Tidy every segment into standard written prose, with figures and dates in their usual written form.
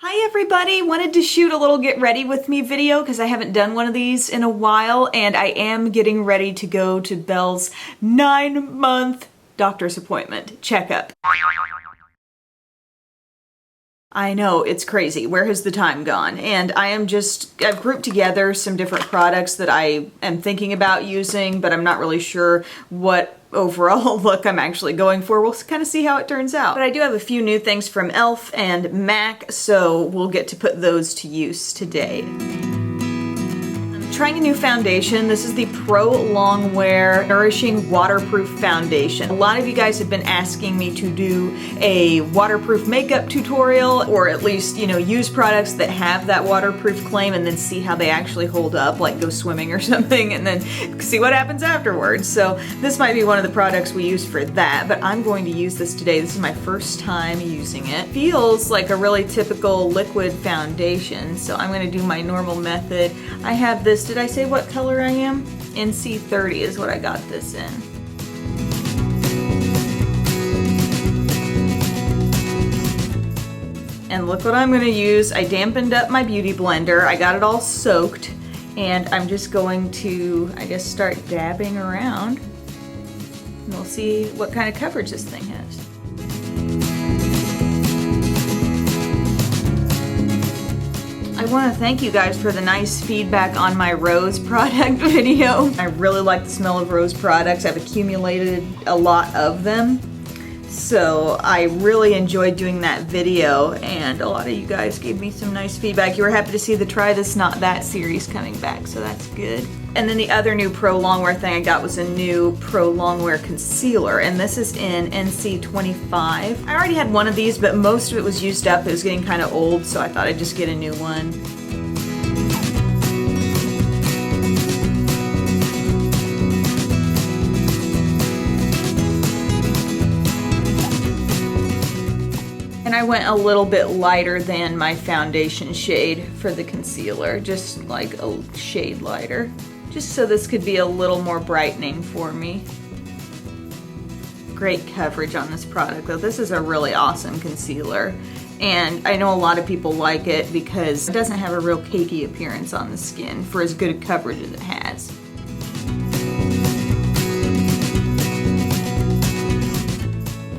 Hi everybody! Wanted to shoot a little get ready with me video because I haven't done one of these in a while, and I am getting ready to go to Belle's 9-month doctor's appointment checkup. I know, it's crazy. Where has the time gone? And I've grouped together some different products that I am thinking about using, but I'm not really sure what overall look I'm actually going for. We'll kind of see how it turns out. But I do have a few new things from e.l.f. and MAC, so we'll get to put those to use today. Trying a new foundation. This is the Pro Longwear Nourishing Waterproof Foundation. A lot of you guys have been asking me to do a waterproof makeup tutorial, or at least, you know, use products that have that waterproof claim and then see how they actually hold up, like go swimming or something, and then see what happens afterwards. So this might be one of the products we use for that, but I'm going to use this today. This is my first time using it. Feels like a really typical liquid foundation, so I'm going to do my normal method. I have this. Did I say what color I am? NC30 is what I got this in. And look what I'm going to use. I dampened up my beauty blender. I got it all soaked, and I'm just going to, I guess, start dabbing around. And we'll see what kind of coverage this thing has. I want to thank you guys for the nice feedback on my rose product video. I really like the smell of rose products. I've accumulated a lot of them, so I really enjoyed doing that video, and a lot of you guys gave me some nice feedback. You were happy to see the Try This Not That series coming back, so that's good. And then the other new Pro Longwear thing I got was a new Pro Longwear concealer, and this is in NC25. I already had one of these, but most of it was used up. It was getting kind of old, so I thought I'd just get a new one. And I went a little bit lighter than my foundation shade for the concealer, just like a shade lighter. Just so this could be a little more brightening for me. Great coverage on this product though. This is a really awesome concealer, and I know a lot of people like it because it doesn't have a real cakey appearance on the skin for as good a coverage as it has.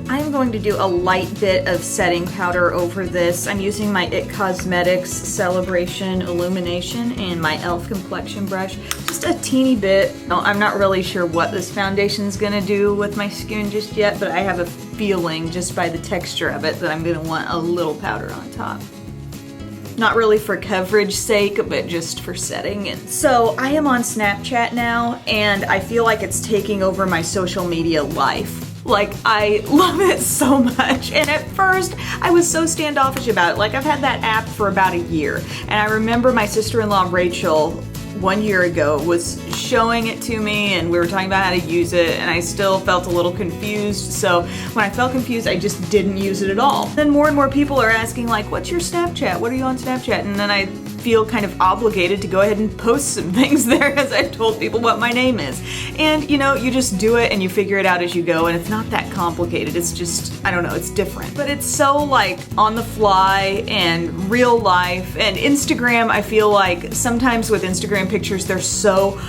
I'm going to do a light bit of setting powder over this. I'm using my IT Cosmetics Celebration Illumination and my e.l.f. complexion brush. Just a teeny bit. I'm not really sure what this foundation's gonna do with my skin just yet, but I have a feeling just by the texture of it that I'm gonna want a little powder on top. Not really for coverage sake, but just for setting. And so I am on Snapchat now, and I feel like it's taking over my social media life. Like, I love it so much. And at first, I was so standoffish about it. Like, I've had that app for about a year. And I remember my sister-in-law, Rachel, 1 year ago was showing it to me, and we were talking about how to use it, and I still felt a little confused. So when I felt confused, I just didn't use it at all. Then more and more people are asking, like, what's your Snapchat? What are you on Snapchat? And then I feel kind of obligated to go ahead and post some things there because I've told people what my name is. And you know, you just do it and you figure it out as you go, and it's not that complicated. It's just, I don't know, it's different. But it's so like on the fly and real life. And Instagram, I feel like sometimes with Instagram pictures, they're so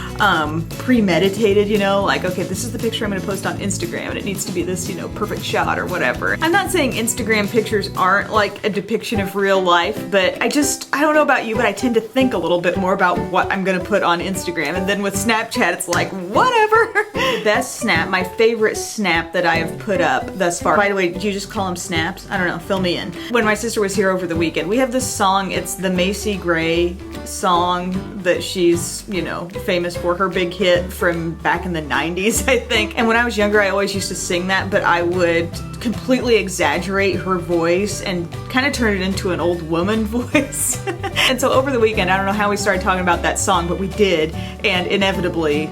premeditated, you know, like, okay, this is the picture I'm gonna post on Instagram and it needs to be this, you know, perfect shot or whatever. I'm not saying Instagram pictures aren't like a depiction of real life, but I don't know about you, but I tend to think a little bit more about what I'm gonna put on Instagram. And then with Snapchat, it's like, whatever. The best snap, my favorite snap that I have put up thus far. By the way, did you just call them snaps? I don't know, fill me in. When my sister was here over the weekend, we have this song, it's the Macy Gray song that she's, you know, famous for, her big hit from back in the 90s, I think. And when I was younger, I always used to sing that, but I would completely exaggerate her voice and kind of turn it into an old woman voice. And so over the weekend, I don't know how we started talking about that song, but we did, and inevitably,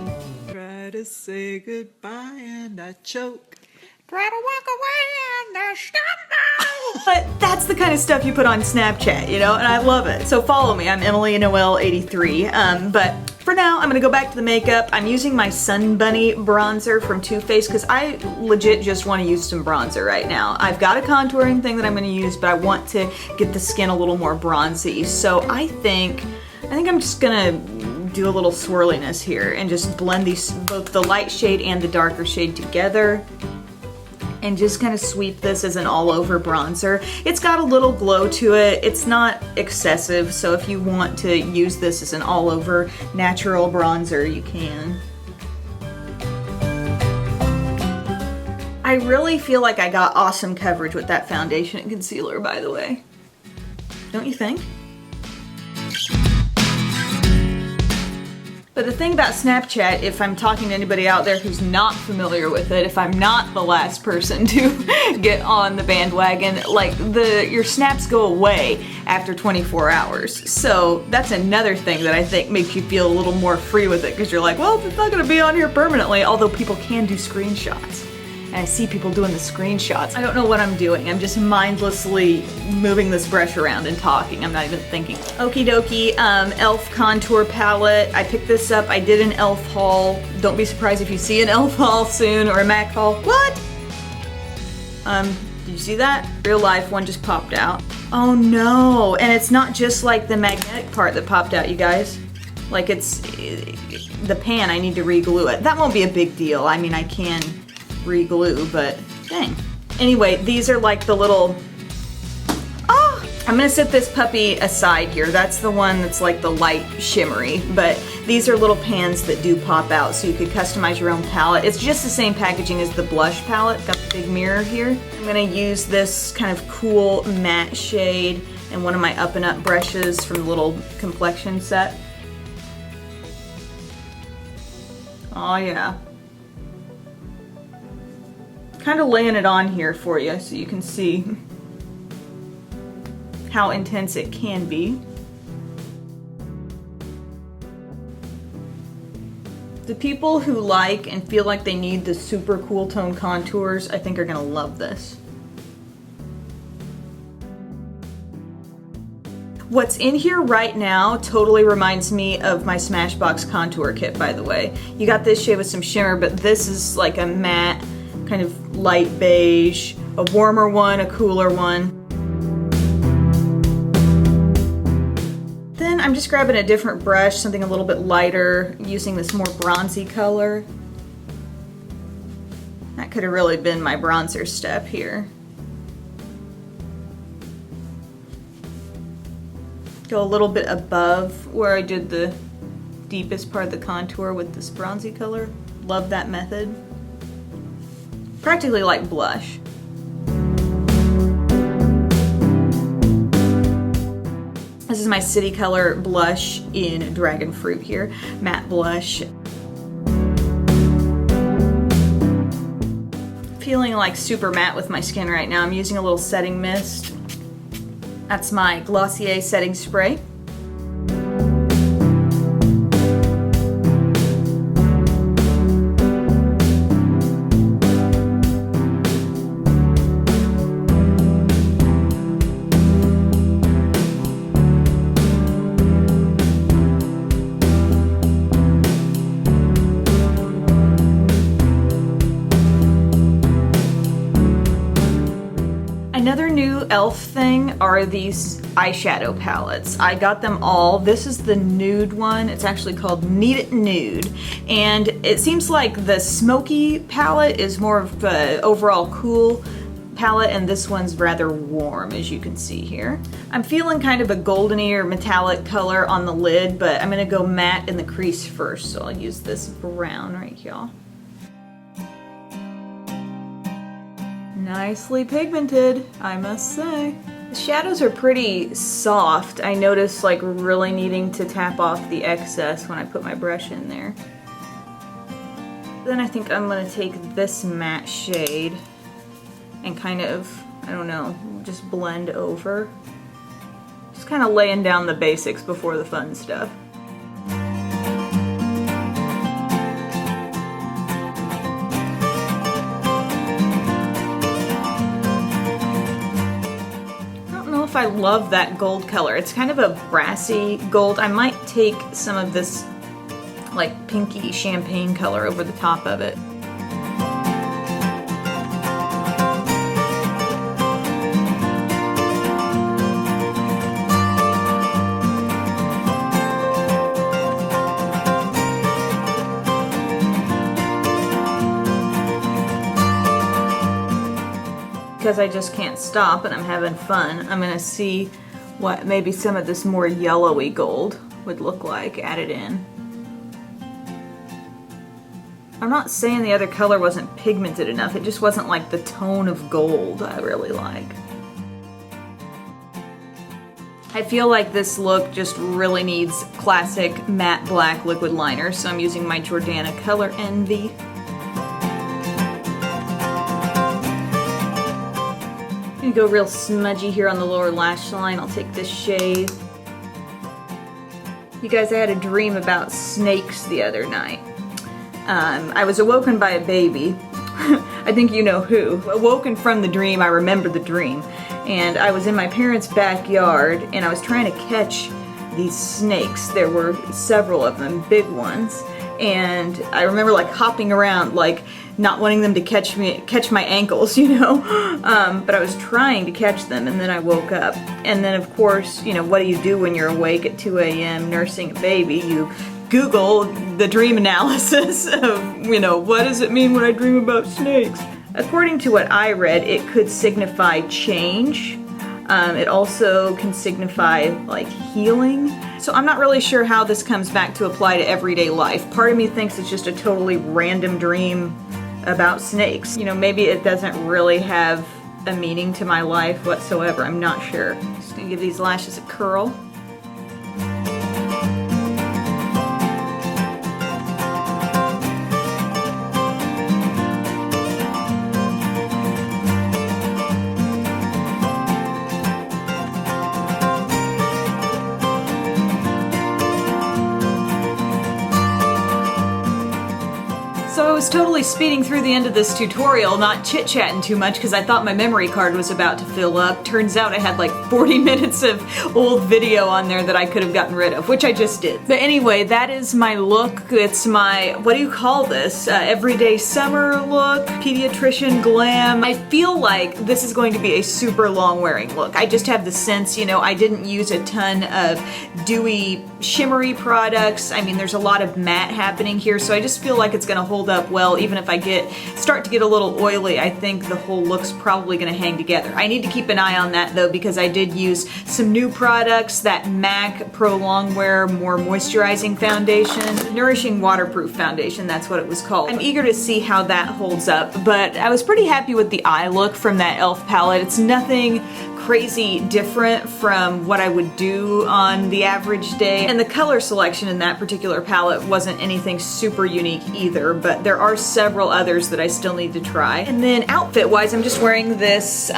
try to say goodbye and I choke. Try to walk away and there's stumble. But that's the kind of stuff you put on Snapchat, you know, and I love it. So follow me, I'm Emily Noel 83. But for now, I'm gonna go back to the makeup. I'm using my Sun Bunny bronzer from Too Faced because I legit just want to use some bronzer right now. I've got a contouring thing that I'm gonna use, but I want to get the skin a little more bronzy. So I think I'm just gonna do a little swirliness here and just blend these, both the light shade and the darker shade together, and just kind of sweep this as an all-over bronzer. It's got a little glow to it. It's not excessive, so if you want to use this as an all-over natural bronzer, you can. I really feel like I got awesome coverage with that foundation and concealer, by the way. Don't you think? But the thing about Snapchat, if I'm talking to anybody out there who's not familiar with it, if I'm not the last person to get on the bandwagon, like your snaps go away after 24 hours. So that's another thing that I think makes you feel a little more free with it, because you're like, well, it's not gonna be on here permanently, although people can do screenshots. And I see people doing the screenshots. I don't know what I'm doing. I'm just mindlessly moving this brush around and talking. I'm not even thinking. Okie dokie, e.l.f. contour palette. I picked this up. I did an e.l.f. haul. Don't be surprised if you see an e.l.f. haul soon, or a MAC haul. What? Did you see that? Real life one just popped out. Oh no, and it's not just like the magnetic part that popped out, you guys. Like it's the pan, I need to re-glue it. That won't be a big deal. I mean, I can re-glue, but dang. Anyway, these are like the little, I'm gonna set this puppy aside here. That's the one that's like the light shimmery, but these are little pans that do pop out, so you could customize your own palette. It's just the same packaging as the blush palette. Got the big mirror here. I'm gonna use this kind of cool matte shade and one of my Up and Up brushes from the little complexion set. Oh yeah. Kind of laying it on here for you so you can see how intense it can be. The people who like and feel like they need the super cool tone contours, I think are gonna love this. What's in here right now totally reminds me of my Smashbox contour kit, by the way. You got this shade with some shimmer, but this is like a matte, kind of light beige, a warmer one, a cooler one. Then I'm just grabbing a different brush, something a little bit lighter, using this more bronzy color. That could have really been my bronzer step here. Go a little bit above where I did the deepest part of the contour with this bronzy color. Love that method. Practically like blush. This is my City Color blush in Dragon Fruit here, matte blush. Feeling like super matte with my skin right now. I'm using a little setting mist. That's my Glossier setting spray. Another new e.l.f. thing are these eyeshadow palettes. I got them all. This is the nude one. It's actually called Need It Nude. And it seems like the smoky palette is more of an overall cool palette, and this one's rather warm, as you can see here. I'm feeling kind of a goldeny or metallic color on the lid, but I'm gonna go matte in the crease first, so I'll use this brown right here. Nicely pigmented, I must say. The shadows are pretty soft. I notice like really needing to tap off the excess when I put my brush in there. Then I think I'm gonna take this matte shade and kind of, I don't know, just blend over. Just kind of laying down the basics before the fun stuff. if I love that gold color. It's kind of a brassy gold. I might take some of this like pinky champagne color over the top of it. Because I just can't stop and I'm having fun, I'm gonna see what maybe some of this more yellowy gold would look like added in. I'm not saying the other color wasn't pigmented enough, it just wasn't like the tone of gold I really like. I feel like this look just really needs classic matte black liquid liner, so I'm using my Jordana Color Envy. I'm gonna go real smudgy here on the lower lash line. I'll take this shade. You guys, I had a dream about snakes the other night. I was awoken by a baby. I think you know who. Awoken from the dream, I remember the dream. And I was in my parents' backyard and I was trying to catch these snakes. There were several of them, big ones. And I remember like hopping around, like not wanting them to catch my ankles, you know? But I was trying to catch them and then I woke up. And then of course, you know, what do you do when you're awake at 2 a.m. nursing a baby? You Google the dream analysis of, you know, what does it mean when I dream about snakes? According to what I read, it could signify change. It also can signify like healing. So I'm not really sure how this comes back to apply to everyday life. Part of me thinks it's just a totally random dream about snakes. You know, maybe it doesn't really have a meaning to my life whatsoever. I'm not sure. Just gonna give these lashes a curl. So I was totally speeding through the end of this tutorial, not chit-chatting too much because I thought my memory card was about to fill up. Turns out I had like 40 minutes of old video on there that I could have gotten rid of, which I just did. But anyway, that is my look. It's my, what do you call this? Everyday summer look, pediatrician glam. I feel like this is going to be a super long wearing look. I just have the sense, you know, I didn't use a ton of dewy, shimmery products. I mean, there's a lot of matte happening here, so I just feel like it's gonna hold up well. Even if I start to get a little oily, I think the whole look's probably gonna hang together. I need to keep an eye on that though, because I did use some new products, that MAC Pro Longwear More Moisturizing Foundation, Nourishing Waterproof Foundation, that's what it was called. I'm eager to see how that holds up, but I was pretty happy with the eye look from that e.l.f. palette. It's nothing crazy different from what I would do on the average day. And the color selection in that particular palette wasn't anything super unique either, but there are several others that I still need to try. And then outfit-wise, I'm just wearing this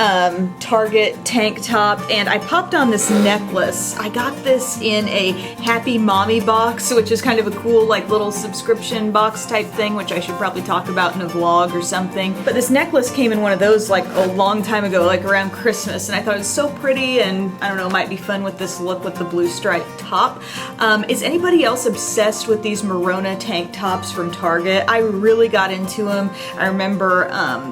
Target tank top, and I popped on this necklace. I got this in a Happy Mommy box, which is kind of a cool like little subscription box type thing, which I should probably talk about in a vlog or something. But this necklace came in one of those like a long time ago, like around Christmas, and I thought it was so pretty, and I don't know, might be fun with this look with the blue striped top. Is anybody else obsessed with these Merona tank tops from Target? I really got into them. I remember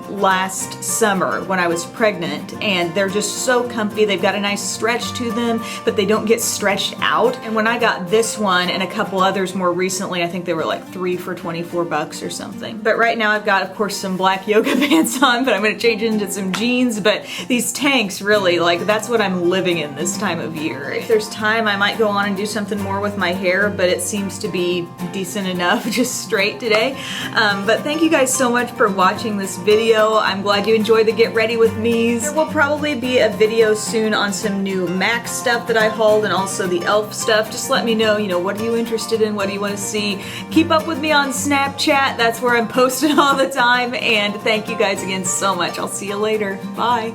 last summer when I was pregnant, and they're just so comfy. They've got a nice stretch to them, but they don't get stretched out. And when I got this one and a couple others more recently, I think they were like 3 for 24 bucks or something. But right now I've got, of course, some black yoga pants on, but I'm gonna change into some jeans. But these tanks really, like, that's what I'm living in this time of year. If there's time, I might go on and do something more with my hair, but it seems to be decent enough, just straight today. But thank you guys so much for watching this video. I'm glad you enjoyed the Get Ready With Me's. There will probably be a video soon on some new MAC stuff that I hauled and also the e.l.f. stuff. Just let me know, you know, what are you interested in? What do you want to see? Keep up with me on Snapchat. That's where I'm posting all the time. And thank you guys again so much. I'll see you later. Bye.